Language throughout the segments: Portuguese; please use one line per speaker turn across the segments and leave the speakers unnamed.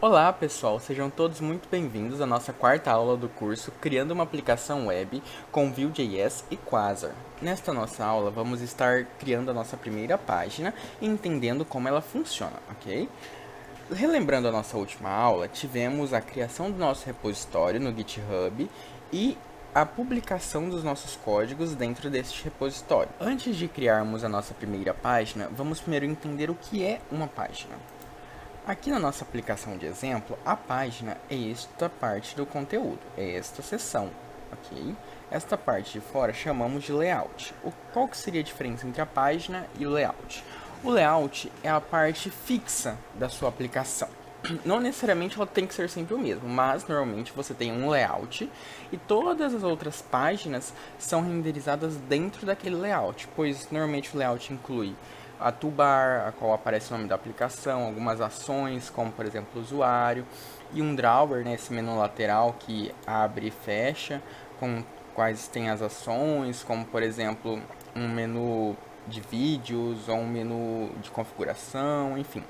Olá pessoal, sejam todos muito bem-vindos à nossa quarta aula do curso Criando uma Aplicação Web com Vue.js e Quasar. Nesta nossa aula vamos estar criando a nossa primeira página e entendendo como ela funciona, ok? Relembrando a nossa última aula, tivemos a criação do nosso repositório no GitHub e a publicação dos nossos códigos dentro deste repositório. Antes de criarmos a nossa primeira página, vamos primeiro entender o que é uma página. Aqui na nossa aplicação de exemplo, a página é esta parte do conteúdo, é esta seção, ok? Esta parte de fora chamamos de layout. Qual que seria a diferença entre a página e o layout? O layout é a parte fixa da sua aplicação. Não necessariamente ela tem que ser sempre o mesmo, mas normalmente você tem um layout e todas as outras páginas são renderizadas dentro daquele layout, pois normalmente o layout inclui a toolbar, a qual aparece o nome da aplicação, algumas ações, como por exemplo o usuário, e um drawer, né, esse menu lateral que abre e fecha, com quais tem as ações, como por exemplo um menu de vídeos ou um menu de configuração, enfim,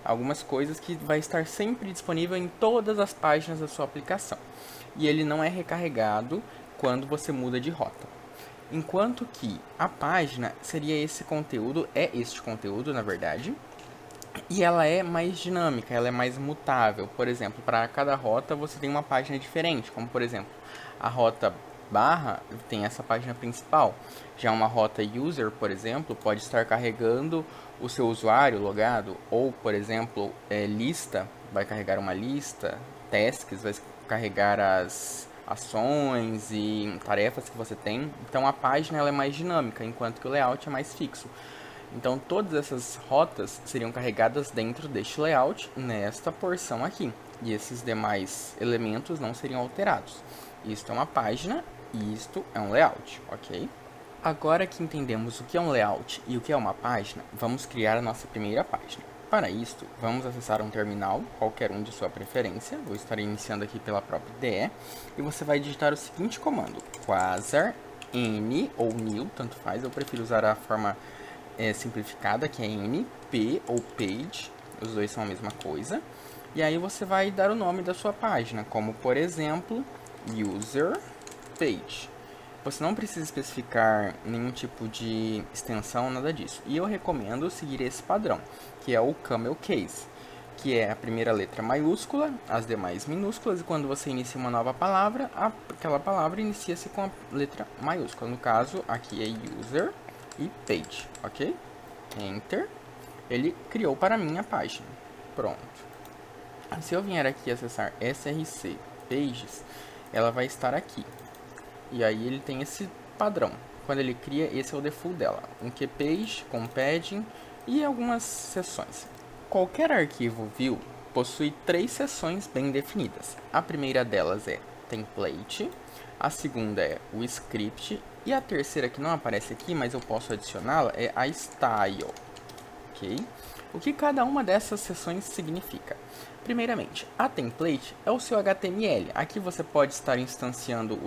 algumas coisas que vai estar sempre disponível em todas as páginas da sua aplicação. E ele não é recarregado quando você muda de rota. Enquanto que a página seria esse conteúdo, é este conteúdo na verdade, e ela é mais dinâmica, ela é mais mutável. Por exemplo, para cada rota você tem uma página diferente, como por exemplo, a rota barra tem essa página principal. Já uma rota user, por exemplo, pode estar carregando o seu usuário logado, ou por exemplo, lista, vai carregar uma lista, tasks, vai carregar as ações e tarefas que você tem. Então a página ela é mais dinâmica, enquanto que o layout é mais fixo. Então todas essas rotas seriam carregadas dentro deste layout, nesta porção aqui. E esses demais elementos não seriam alterados. Isto é uma página e isto é um layout, ok? Agora que entendemos o que é um layout e o que é uma página, vamos criar a nossa primeira página. Para isto, vamos acessar um terminal, qualquer um de sua preferência. Vou estar iniciando aqui pela própria IDE. E você vai digitar o seguinte comando: quasar n ou new, tanto faz. Eu prefiro usar a forma simplificada, que é n, p ou page. Os dois são a mesma coisa. E aí você vai dar o nome da sua página, como por exemplo, user page. Você não precisa especificar nenhum tipo de extensão, nada disso. E eu recomendo seguir esse padrão, que é o camel case, que é a primeira letra maiúscula, as demais minúsculas, e quando você inicia uma nova palavra, aquela palavra inicia-se com a letra maiúscula. No caso, aqui é user e page, ok? Enter. Ele criou para mim a página. Pronto. Se eu vier aqui acessar src pages, ela vai estar aqui. E aí ele tem esse padrão. Quando ele cria, esse é o default dela. Um QPage com padding e algumas seções. Qualquer arquivo Vue possui 3 seções bem definidas. A primeira delas é template, a segunda é o script e a terceira, que não aparece aqui, mas eu posso adicioná-la, é a style. Ok? O que cada uma dessas seções significa? Primeiramente, a template é o seu HTML. Aqui você pode estar instanciando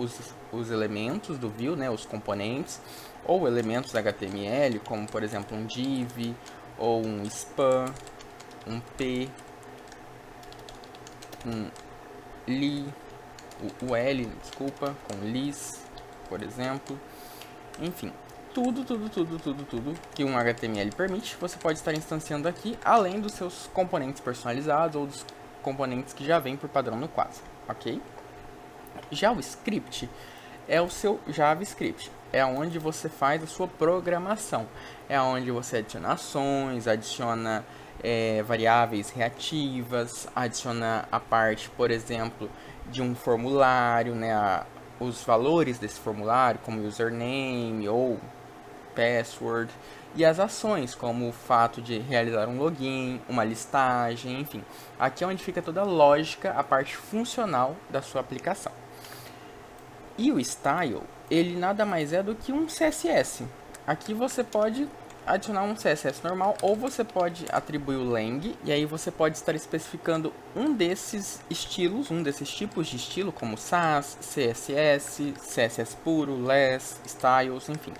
os elementos do Vue, né, os componentes, ou elementos HTML, como por exemplo um div, ou um span, um p, um li, o L, desculpa, com lis, por exemplo. Enfim, tudo que um HTML permite, você pode estar instanciando aqui, além dos seus componentes personalizados ou dos componentes que já vêm por padrão no Quasar, ok? Já o script é o seu JavaScript, é onde você faz a sua programação, é onde você adiciona ações, adiciona variáveis reativas, adiciona a parte, por exemplo, de um formulário, né, os valores desse formulário, como username ou password, e as ações, como o fato de realizar um login, uma listagem, enfim. Aqui é onde fica toda a lógica, a parte funcional da sua aplicação. E o style, ele nada mais é do que um CSS. Aqui você pode adicionar um CSS normal, ou você pode atribuir o lang, e aí você pode estar especificando um desses estilos, um desses tipos de estilo, como Sass, CSS, CSS puro, less, styles, enfim.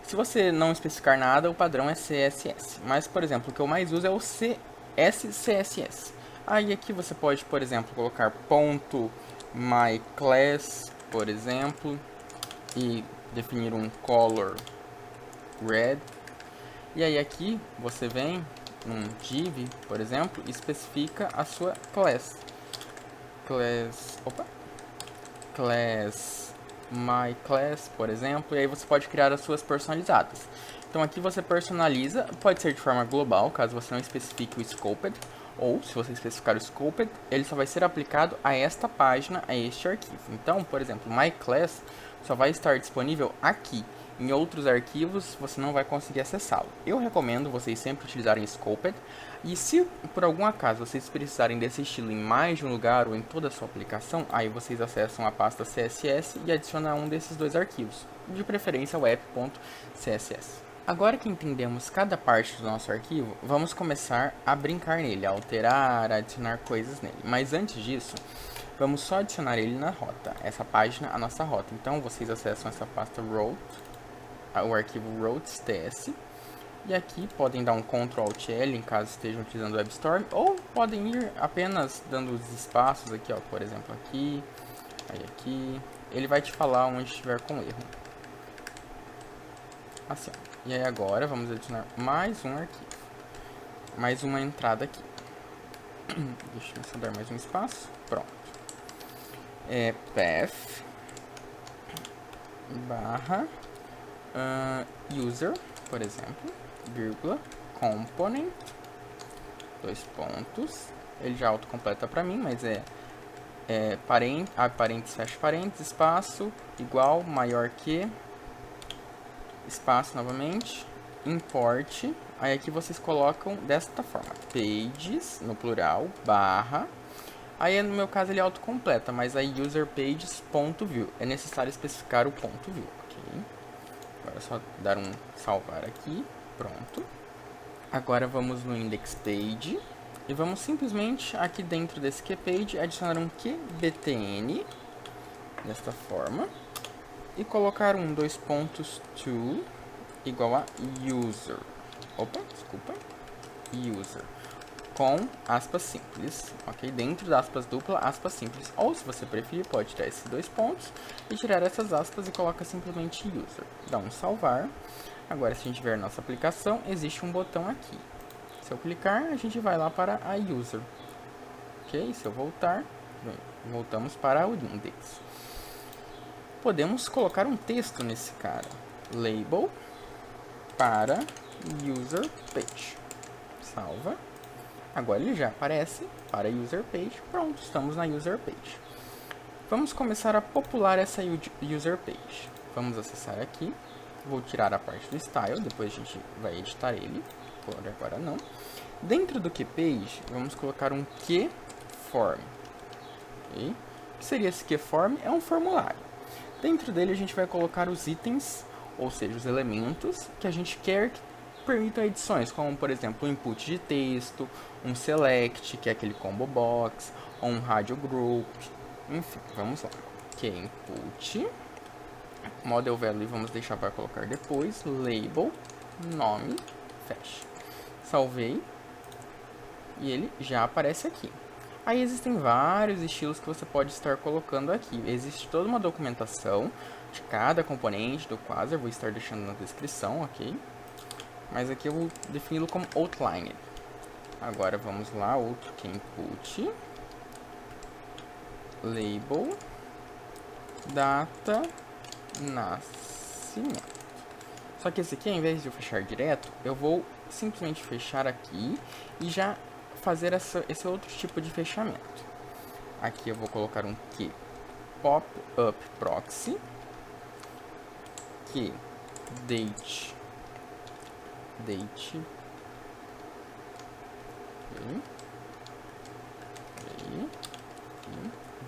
Se você não especificar nada, o padrão é CSS. Mas, por exemplo, o que eu mais uso é o SCSS. Aí aqui você pode, por exemplo, colocar ponto myClass, por exemplo, e definir um color red. E aí aqui você vem num div, por exemplo, e especifica a sua class. Class myClass, por exemplo, e aí você pode criar as suas personalizadas. Então aqui você personaliza, pode ser de forma global, caso você não especifique o scoped, ou se você especificar o scoped, ele só vai ser aplicado a esta página, a este arquivo. Então, por exemplo, myClass só vai estar disponível aqui. Em outros arquivos você não vai conseguir acessá-lo. Eu recomendo vocês sempre utilizarem Scoped. E se por algum acaso vocês precisarem desse estilo em mais de um lugar ou em toda a sua aplicação, aí vocês acessam a pasta CSS e adicionam um desses dois arquivos, de preferência o app.css. Agora que entendemos cada parte do nosso arquivo, vamos começar a brincar nele, a alterar, a adicionar coisas nele. Mas antes disso, vamos só adicionar ele na rota, essa página, a nossa rota. Então vocês acessam essa pasta route, o arquivo routes.ts, e aqui podem dar um Ctrl Alt L em caso estejam utilizando o WebStorm, ou podem ir apenas dando os espaços aqui, ó, por exemplo aqui, aí aqui, ele vai te falar onde estiver com erro. Assim, ó. E aí agora vamos adicionar mais um arquivo, mais uma entrada aqui. Deixa eu só dar mais um espaço, pronto. Path barra user, por exemplo, vírgula, component, dois pontos, ele já autocompleta para mim, mas parênteses, fecha parênteses, espaço, igual, maior que, espaço novamente, import, aí aqui vocês colocam desta forma, pages, no plural, barra, aí no meu caso ele autocompleta, mas aí userpages.view, é necessário especificar o ponto view, ok? Agora é só dar um salvar aqui, pronto. Agora vamos no index page e vamos simplesmente aqui dentro desse QPage adicionar um QBTN desta forma e colocar um dois pontos to igual a user. User com aspas simples, ok? Dentro da aspas dupla, aspas simples. Ou se você preferir, pode tirar esses dois pontos e tirar essas aspas e coloca simplesmente user. Dá um salvar. Agora, se a gente ver nossa aplicação, existe um botão aqui. Se eu clicar, a gente vai lá para a user. Ok? Se eu voltar, voltamos para o index. Podemos colocar um texto nesse cara. Label para user page. Salva. Agora ele já aparece para user page. Pronto, estamos na user page. Vamos começar a popular essa user page. Vamos acessar aqui. Vou tirar a parte do style, depois a gente vai editar ele. Por agora não. Dentro do QPage, vamos colocar um QForm. Okay? O que seria esse QForm? É um formulário. Dentro dele a gente vai colocar os itens, ou seja, os elementos que a gente quer que permitam edições, como por exemplo um input de texto, um select, que é aquele combo box, ou um radio group, enfim, vamos lá. Que é input, model value vamos deixar para colocar depois, label, nome, fecha. Salvei e ele já aparece aqui. Aí existem vários estilos que você pode estar colocando aqui. Existe toda uma documentação de cada componente do Quasar, vou estar deixando na descrição, ok? Mas aqui eu vou defini-lo como outline. Agora vamos lá, outro que é input, label, data, nascimento. Só que esse aqui, ao invés de eu fechar direto, eu vou simplesmente fechar aqui e já fazer esse outro tipo de fechamento. Aqui eu vou colocar um key pop-up proxy, que date,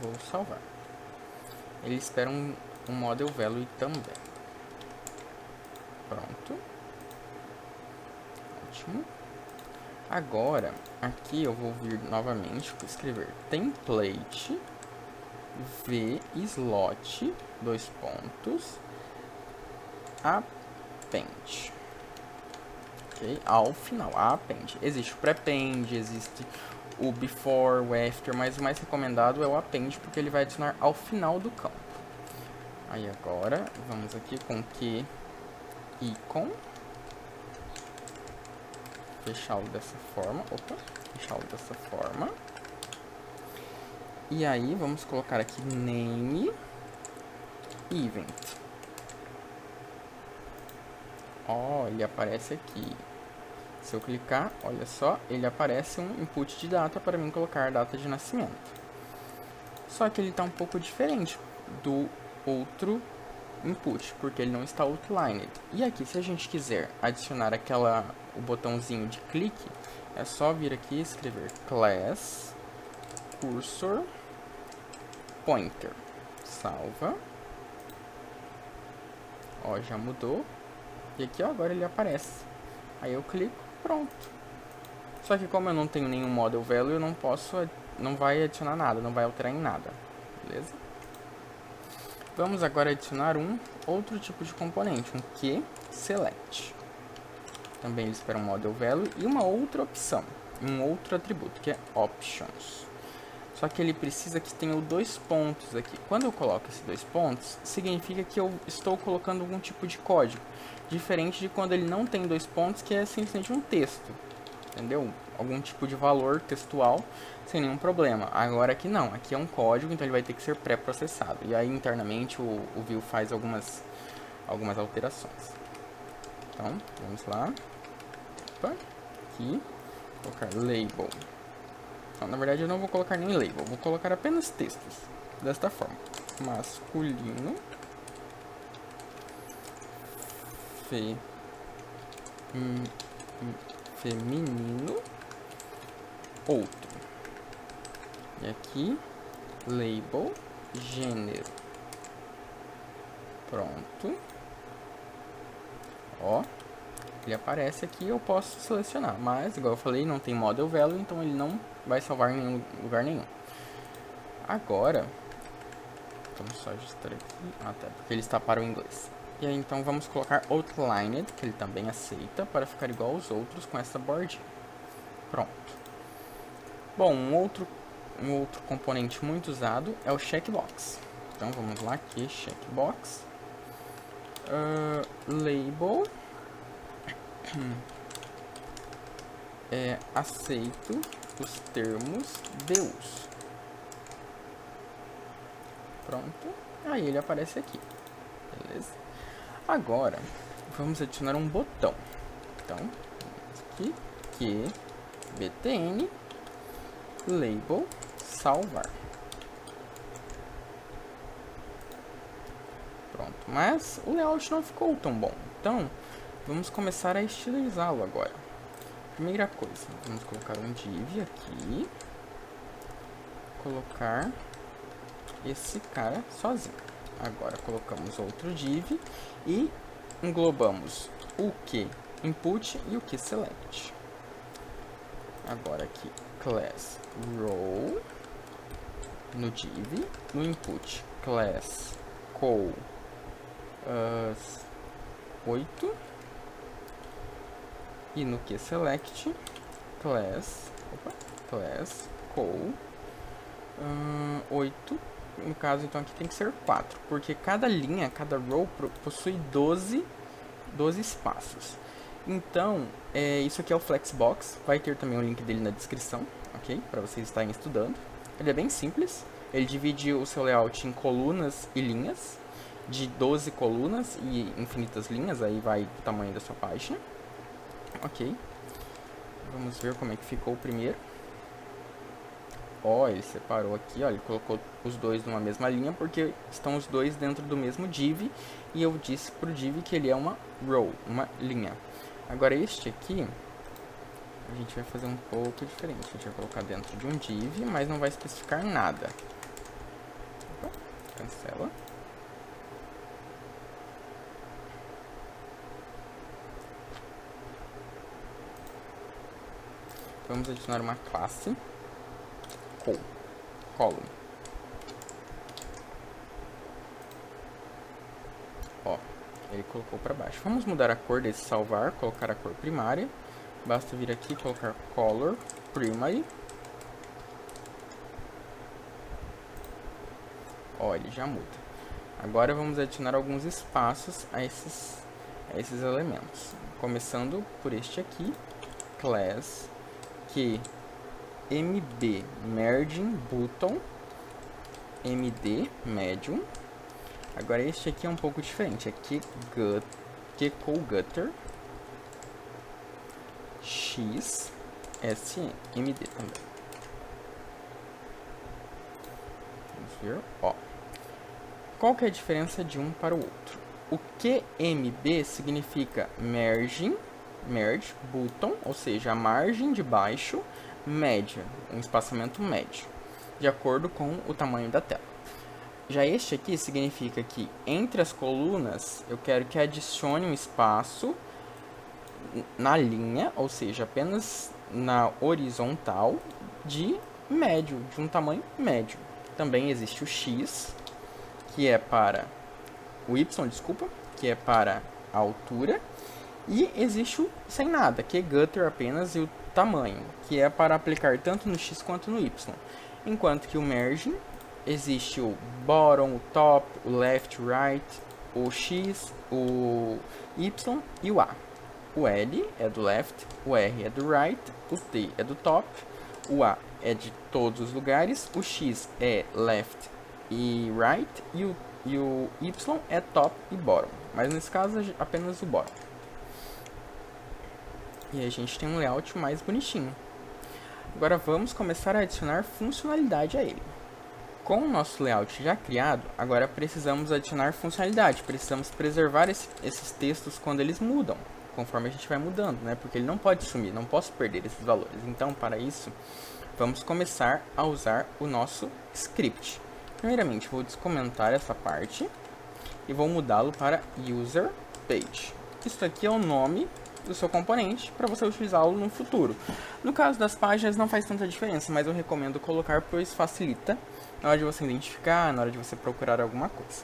vou salvar. Ele espera um model value também. Pronto. Ótimo. Agora, aqui eu vou vir novamente, vou escrever template v slot, dois pontos, append. Okay? Ao final, append. Existe o prepend, existe o before, o after, mas o mais recomendado é o append, porque ele vai adicionar ao final do campo. Aí agora, vamos aqui com que icon, fechá-lo dessa forma, fechá-lo dessa forma. E aí, vamos colocar aqui name event. Ó, ele aparece aqui. Se eu clicar, olha só, ele aparece um input de data para mim colocar a data de nascimento. Só que ele está um pouco diferente do outro input, porque ele não está outlined. E aqui, se a gente quiser adicionar o botãozinho de clique, é só vir aqui e escrever class cursor pointer. Salva. Ó, já mudou. E aqui, ó, agora ele aparece. Aí eu clico, pronto. Só que como eu não tenho nenhum model value, eu não vai adicionar nada, não vai alterar em nada. Beleza? Vamos agora adicionar um outro tipo de componente, um QSelect. Também ele espera um model value e uma outra opção, um outro atributo, que é options. Só que ele precisa que tenha 2 pontos aqui. Quando eu coloco esses 2 pontos, significa que eu estou colocando algum tipo de código. Diferente de quando ele não tem 2 pontos, que é simplesmente um texto. Entendeu? Algum tipo de valor textual, sem nenhum problema. Agora aqui não, aqui é um código, então ele vai ter que ser pré-processado. E aí internamente o Vue faz algumas alterações. Então, vamos lá. Opa, aqui, colocar label. Não, na verdade eu não vou colocar nem label, vou colocar apenas textos. Desta forma. Masculino. Feminino. Outro. E aqui, label, gênero. Pronto. Ó, ele aparece aqui, eu posso selecionar. Mas, igual eu falei, não tem model value, então ele não vai salvar em lugar nenhum. Agora, vamos só ajustar aqui. Ah, tá, porque ele está para o inglês. E aí, então, vamos colocar outlined, que ele também aceita, para ficar igual aos outros com essa bordinha. Pronto. Bom, um outro componente muito usado é o checkbox. Então, vamos lá aqui, checkbox. Label. Aceito os termos de uso. Pronto. Aí ele aparece aqui. Beleza? Agora, vamos adicionar um botão. Então, aqui, que btn label salvar. Pronto, mas o layout não ficou tão bom. Então, vamos começar a estilizá-lo agora. Primeira coisa, vamos colocar um div aqui. Colocar esse cara sozinho. Agora colocamos outro div e englobamos o que input e o que select. Agora aqui class row no div, no input class call 8 e no que select class call 8. No caso, então, aqui tem que ser 4, porque cada linha, cada row possui 12 espaços. Então, isso aqui é o Flexbox, vai ter também o link dele na descrição, ok? Para vocês estarem estudando. Ele é bem simples, ele divide o seu layout em colunas e linhas, de 12 colunas e infinitas linhas, aí vai o tamanho da sua página. Ok, vamos ver como é que ficou o primeiro. Ó, ele separou aqui, ó, ele colocou os dois numa mesma linha porque estão os dois dentro do mesmo div e eu disse pro div que ele é uma row, uma linha. Agora este aqui, a gente vai fazer um pouco diferente, a gente vai colocar dentro de um div, mas não vai especificar nada. Opa, cancela. Vamos adicionar uma classe column. Ó, ele colocou para baixo. Vamos mudar a cor desse salvar, colocar a cor primária. Basta vir aqui e colocar color primary. Ó, ele já muda. Agora vamos adicionar alguns espaços a esses elementos. Começando por este aqui, class que mb merging button md medium. Agora este aqui é um pouco diferente, é keyColGutter x smd também. Vamos ver, ó. Qual que é a diferença de um para o outro? O QMB significa merge button, ou seja, a margem de baixo, média, um espaçamento médio, de acordo com o tamanho da tela. Já este aqui significa que entre as colunas eu quero que adicione um espaço na linha, ou seja, apenas na horizontal, de médio, de um tamanho médio. Também existe o X, que é para o Y, desculpa, que é para a altura, e existe o sem nada, que é gutter apenas, e o tamanho, que é para aplicar tanto no X quanto no Y. Enquanto que o merging existe o bottom, o top, o left, right, o X, o Y e o A. O L é do left, o R é do right, o T é do top, o A é de todos os lugares, o X é left e right e o Y é top e bottom. Mas nesse caso é apenas o bottom. E a gente tem um layout mais bonitinho. Agora vamos começar a adicionar funcionalidade a ele. Com o nosso layout já criado, agora precisamos adicionar funcionalidade. Precisamos preservar esses textos quando eles mudam, conforme a gente vai mudando, né? Porque ele não pode sumir, não posso perder esses valores. Então, para isso, vamos começar a usar o nosso script. Primeiramente, vou descomentar essa parte e vou mudá-lo para user page. Isso aqui é o nome do seu componente para você utilizá-lo no futuro. No caso das páginas não faz tanta diferença, mas eu recomendo colocar, pois facilita na hora de você identificar, na hora de você procurar alguma coisa.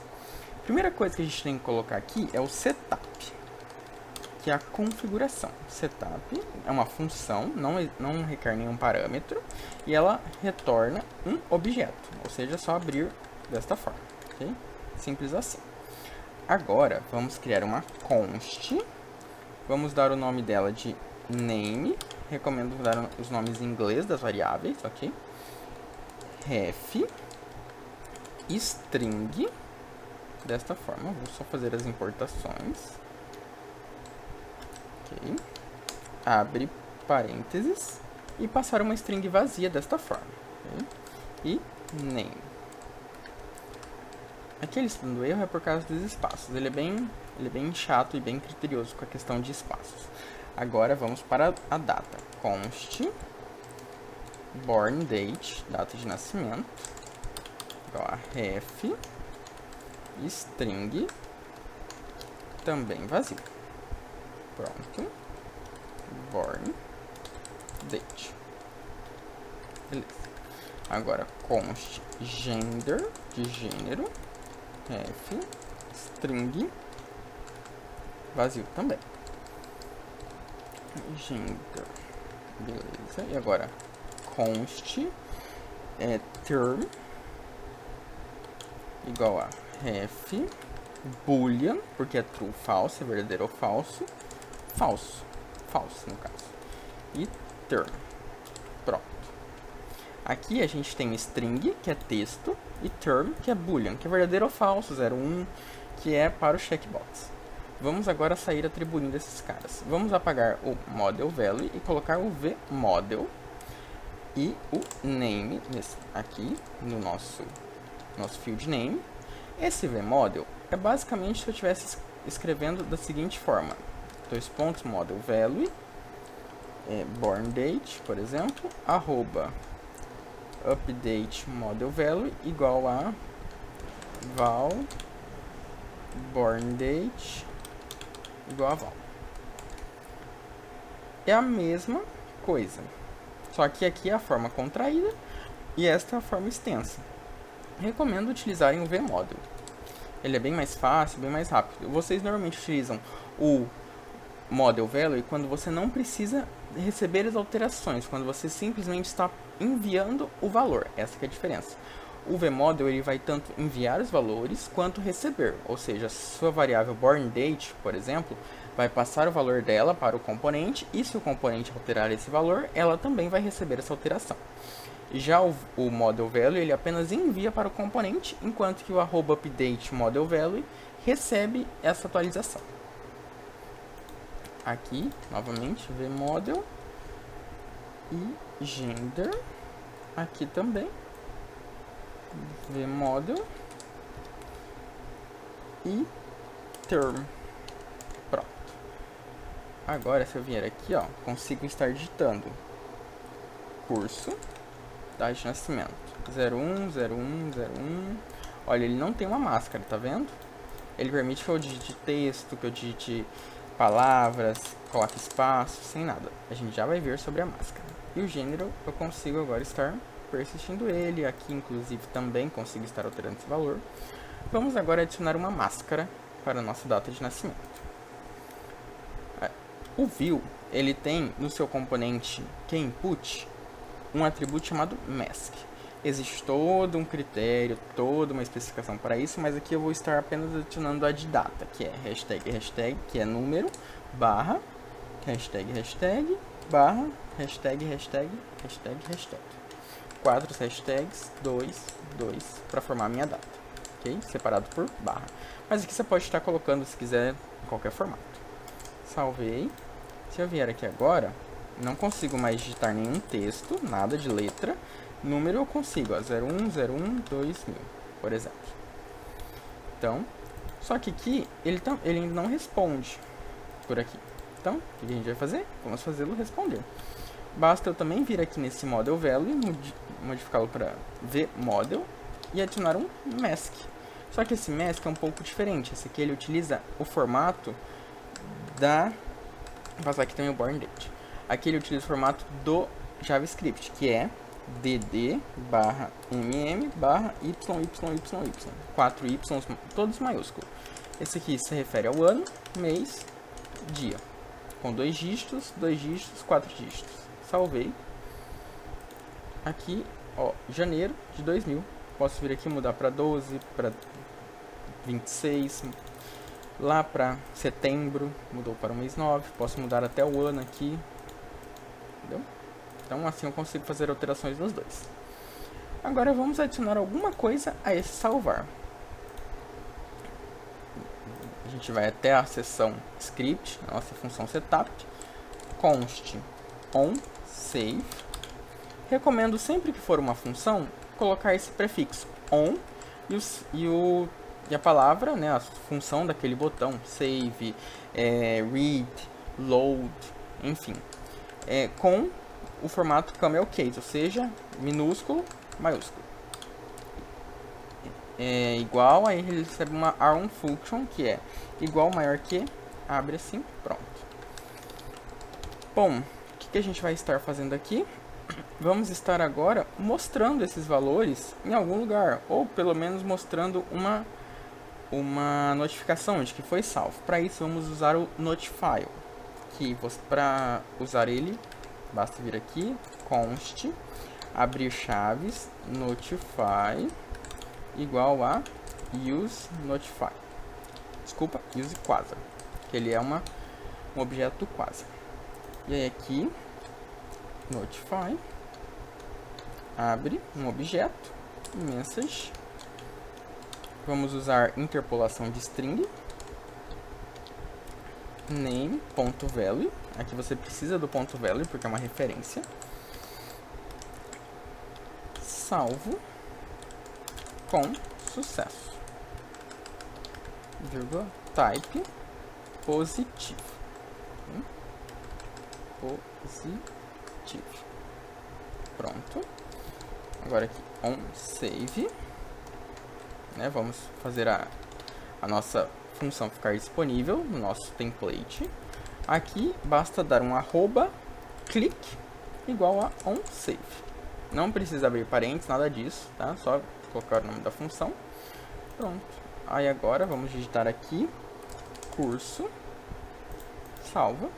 A primeira coisa que a gente tem que colocar aqui é o setup, que é a configuração. Setup é uma função, não requer nenhum parâmetro, e ela retorna um objeto, ou seja, é só abrir desta forma, ok? Simples assim. Agora, vamos criar uma const. Vamos dar o nome dela de name. Recomendo dar os nomes em inglês das variáveis, ok? Ref. String. Desta forma. Vou só fazer as importações. Ok. Abre parênteses. E passar uma string vazia desta forma. Okay? E name. Aqui ele está dando erro é por causa dos espaços. Ele é bem chato e bem criterioso com a questão de espaços. Agora vamos para a data. Const born date, data de nascimento, igual a ref string também vazio. Pronto. Born date. Beleza. Agora const gender de gênero, ref string vazio também. Gender. Beleza. E agora const term igual a ref boolean, porque é true, false, é verdadeiro ou falso. Falso no caso. E term. Pronto. Aqui a gente tem string, que é texto, e term, que é boolean, que é verdadeiro ou falso, 0, 1, que é para o checkbox. Vamos agora sair atribuindo esses caras. Vamos apagar o model value e colocar o vModel e o name aqui no nosso field name. Esse vModel é basicamente se eu estivesse escrevendo da seguinte forma: model value born date, por exemplo, arroba update model value igual a val born date igual a val. É a mesma coisa, só que aqui é a forma contraída e esta é a forma extensa. Recomendo utilizarem o vModel. Ele é bem mais fácil, bem mais rápido. Vocês normalmente utilizam o model value quando você não precisa receber as alterações, quando você simplesmente está enviando o valor. Essa que é a diferença. o VModel ele vai tanto enviar os valores quanto receber, ou seja, sua variável bornDate, por exemplo, vai passar o valor dela para o componente e se o componente alterar esse valor, ela também vai receber essa alteração. Já o model value ele apenas envia para o componente, enquanto que o @update model value recebe essa atualização. Aqui, novamente, vModel e gender. Aqui também, vModel e term. Pronto. Agora, se eu vier aqui, ó, consigo estar digitando curso, data de nascimento 010101. Olha, ele não tem uma máscara, tá vendo? Ele permite que eu digite texto, que eu digite palavras, coloque espaço, sem nada. A gente já vai ver sobre a máscara. E o gênero, eu consigo agora estar persistindo ele. Aqui, inclusive, também consigo estar alterando esse valor. Vamos agora adicionar uma máscara para a nossa data de nascimento. O view, ele tem no seu componente QInput um atributo chamado mask. Existe todo um critério, toda uma especificação para isso, mas aqui eu vou estar apenas adicionando a de data, que é hashtag, que é número, barra, hashtag, barra, hashtag. 4 hashtags, 2 para formar a minha data, ok? Separado por barra. Mas aqui você pode estar colocando, se quiser, em qualquer formato. Salvei. Se eu vier aqui agora, não consigo mais digitar nenhum texto, nada de letra. Número eu consigo, ó, 01012000, por exemplo. Então, só que aqui ele ainda não responde por aqui. Então, o que a gente vai fazer? Vamos fazê-lo responder. Basta eu também vir aqui nesse model value, modificá-lo para vModel e adicionar um mask. Só que esse mask é um pouco diferente. Esse aqui ele utiliza o formato da... Vou passar aqui também o bornDate. Aqui ele utiliza o formato do JavaScript, que é dd /mm /yyyy. 4 y, todos maiúsculos. Esse aqui se refere ao ano, mês, dia. Com 2 dígitos, 4 dígitos. Salvei. Aqui, ó, janeiro de 2000. Posso vir aqui mudar para 12, para 26. Lá para setembro, mudou para o mês 9. Posso mudar até o ano aqui. Entendeu? Então, assim eu consigo fazer alterações nos dois. Agora, vamos adicionar alguma coisa a esse salvar. A gente vai até a seção script, a nossa função setup, const on save. Recomendo sempre que for uma função, colocar esse prefixo on e a palavra, né, a função daquele botão, save, read, load, enfim, com o formato camel case, ou seja, minúsculo, maiúsculo. Igual, aí ele recebe uma arm function, que é igual, maior que, abre assim, pronto. Bom, o que a gente vai estar fazendo aqui? Vamos estar agora mostrando esses valores em algum lugar, ou pelo menos mostrando uma notificação de que foi salvo. Para isso, vamos usar o notify, que para usar ele, basta vir aqui, const, abrir chaves, notify, igual a use notify. Desculpa, use quasar, que ele é um objeto quasar. E aí aqui, notify, abre um objeto, message. Vamos usar interpolação de string, name.value. Aqui você precisa do ponto value porque é uma referência. Salvo com sucesso. Vírgula, type positivo. Positivo. Pronto. Agora aqui on save. Vamos fazer a nossa função ficar disponível no nosso template. Aqui basta dar um @click igual a on save. Não precisa abrir parênteses, nada disso, tá? Só colocar o nome da função. Pronto. Aí agora vamos digitar aqui curso, salva.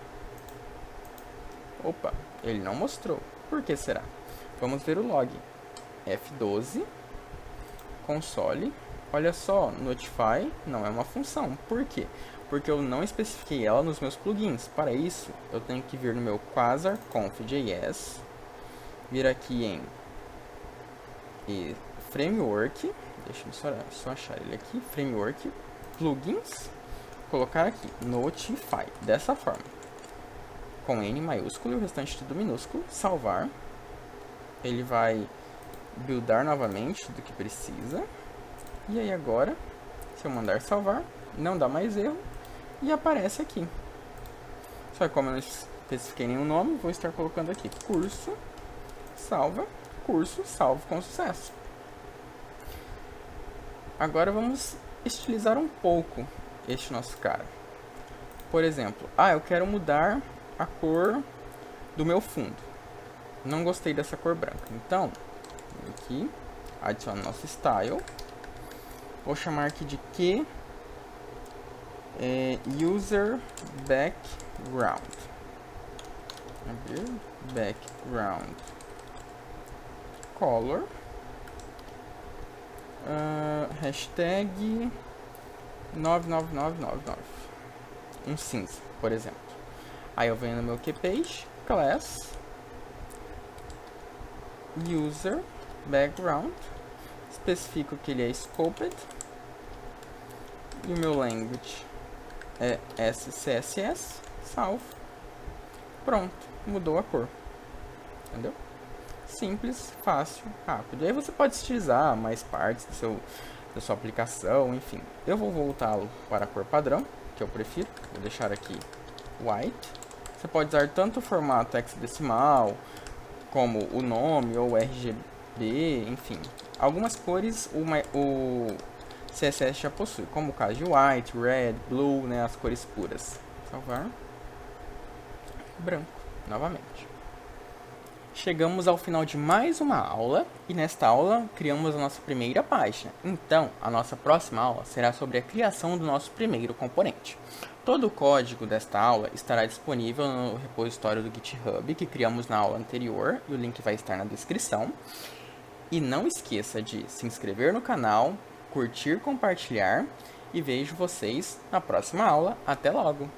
Opa, ele não mostrou. Por que será? Vamos ver o log. F12. console. Olha só, Notify não é uma função. Por quê? Porque eu não especifiquei ela nos meus plugins. Para isso, eu tenho que vir no meu Quasar Conf.js, vir aqui em Framework, deixa eu só achar ele aqui, Framework, Plugins, colocar aqui, Notify, dessa forma, com N maiúsculo e o restante tudo minúsculo, salvar, ele vai buildar novamente do que precisa, e aí agora, se eu mandar salvar, não dá mais erro, e aparece aqui. Só que como eu não especifiquei nenhum nome, vou estar colocando aqui, curso, salva, curso, salvo com sucesso. Agora vamos estilizar um pouco este nosso cara. Por exemplo, eu quero mudar a cor do meu fundo. Não gostei dessa cor branca. Então, aqui, adiciono nosso style. Vou chamar aqui de Q user background. Background color. Hashtag 99999. Um cinza, por exemplo. Aí eu venho no meu QPage, class, user, background, especifico que ele é scoped, e o meu language é SCSS, salvo, pronto, mudou a cor, entendeu? Simples, fácil, rápido. E aí você pode estilizar mais partes da sua aplicação, enfim. Eu vou voltá-lo para a cor padrão, que eu prefiro. Vou deixar aqui white. Você pode usar tanto o formato hexadecimal, como o nome ou RGB, enfim. Algumas cores o CSS já possui, como o caso de white, red, blue, né, as cores puras. Salvar. Branco, novamente. Chegamos ao final de mais uma aula e nesta aula criamos a nossa primeira página. Então, a nossa próxima aula será sobre a criação do nosso primeiro componente. Todo o código desta aula estará disponível no repositório do GitHub que criamos na aula anterior e o link vai estar na descrição. E não esqueça de se inscrever no canal, curtir, compartilhar e vejo vocês na próxima aula. Até logo!